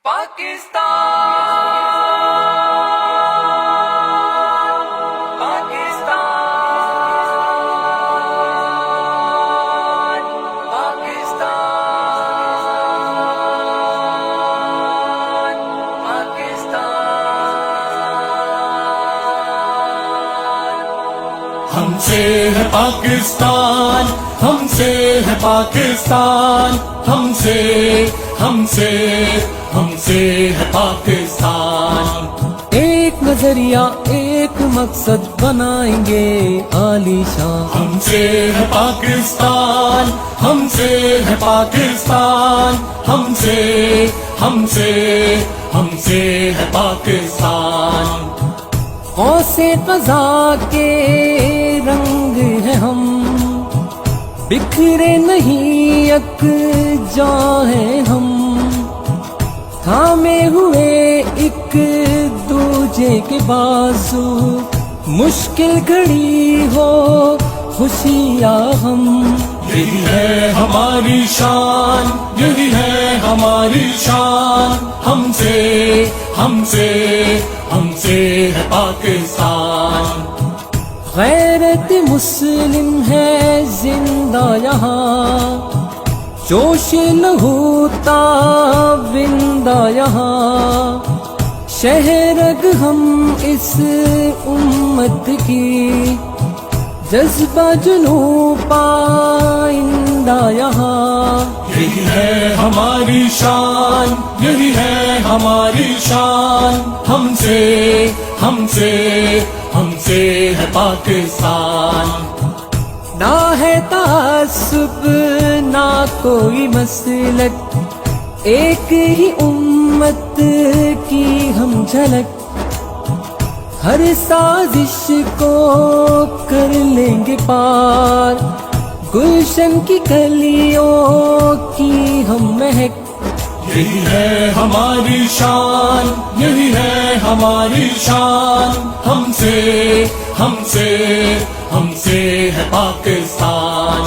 ہم سے ہے پاکستان، ہم سے ہے پاکستان، ہم سے ہے پاکستان۔ ایک نظریہ ایک مقصد بنائیں گے عالی شان۔ ہم سے ہے پاکستان، ہم سے ہے پاکستان، ہم سے ہے پاکستان۔ قوس قزح کے رنگ ہے ہم، بکھرے نہیں یکجا ہیں ہم، تھامے ہوئے ایک دوجے کے بازو، مشکل گھڑی ہو خوشیاں ہم۔ یہی ہے ہماری شان، یہی ہے ہماری شان، ہم سے ہے پاکستان۔ غیرت مسلم ہے زندہ یہاں، جوش لہو تابندہ یہاں، شہرگ ہم اس امت کی، جذبہ جنوں پائندہ یہاں۔ یہی ہے ہماری شان، یہی ہے ہماری شان، ہم سے ہے پاکستان۔ نہ ہے تعصب نہ کوئی مسلک، ایک ہی امت کی ہم جھلک، ہر سازش کو کر لیں گے پار، گلشن کی کلیوں کی ہم مہک۔ یہی ہے ہماری شان، یہی ہے ہماری شان، ہم سے ہے پاکستان۔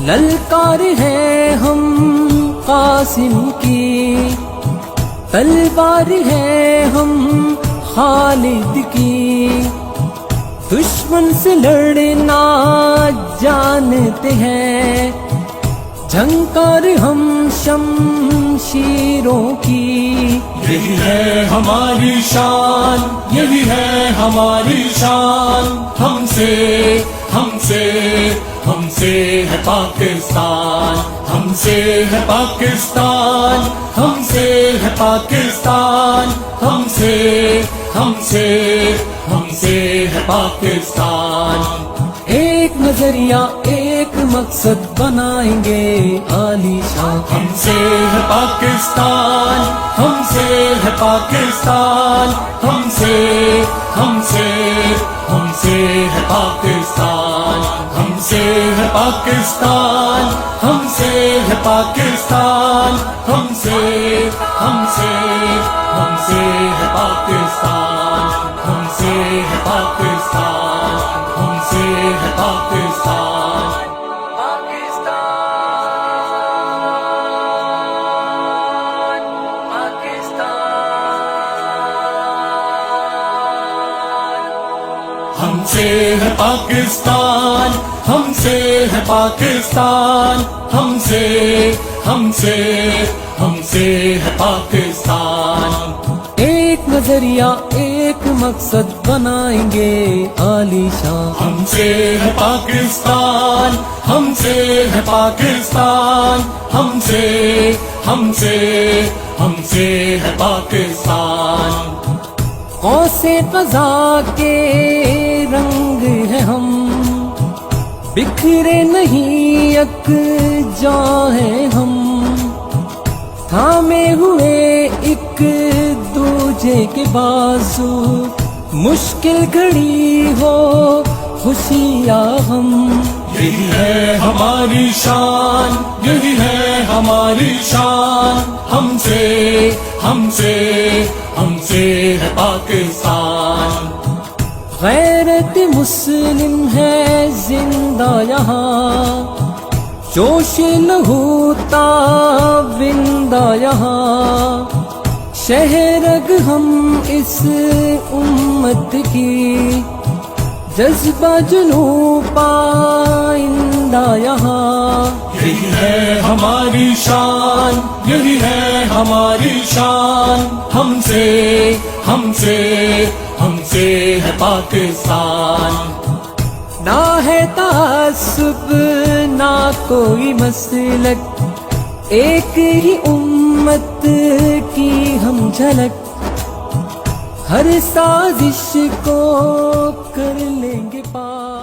للکار ہے ہم قاسم کی، تلوار ہے ہم خالد کی، دشمن سے لڑنا جانتے ہیں، جھنکار ہم شمشیروں کی۔ یہی ہے ہماری شان، یہی ہے ہماری شان، ہم سے ہے پاکستان، ہم سے ہے پاکستان، ہم سے ہے پاکستان، ہم سے ہے پاکستان۔ ایک نظریہ ایک مقصد بنائیں گے عالی شان۔ ہم سے ہے پاکستان، ہم سے ہے پاکستان، ہم سے ہے پاکستان، ہم سے ہے پاکستان، ہم سے ہے پاکستان، ہم سے ہے پاکستان، ہم سے ہے پاکستان، ہم سے ہے پاکستان۔ ہم سے ہے پاکستان، ہم سے ہے پاکستان، ہم سے ہے پاکستان۔ ایک نظریہ ایک مقصد بنائیں گے عالی شان۔ ہم سے ہے پاکستان، ہم سے ہے پاکستان، ہم سے ہے پاکستان۔ قوس قزح کے رنگ ہے ہم، بکھرے نہیں یکجا ہیں ہم، تھامے ہوئے ایک دوجے کے بازو، مشکل گھڑی ہو خوشیاں ہم۔ یہی ہے ہماری شان، یہی ہے ہماری شان، ہم سے ہے پاکستان۔ غیرت مسلم ہے زندہ یہاں، جوش لہو تابندہ یہاں، شہ رگ ہم اس امت کی، جذبہ جنوں پائندہ یہاں۔ یہی ہے ہماری شان، یہی ہے ہماری شان، ہم سے ہے پاکستان۔ نہ ہے تعصب نہ کوئی مسلک، ایک ہی امت کی ہم جھلک، ہر سازش کو کر لیں گے پار۔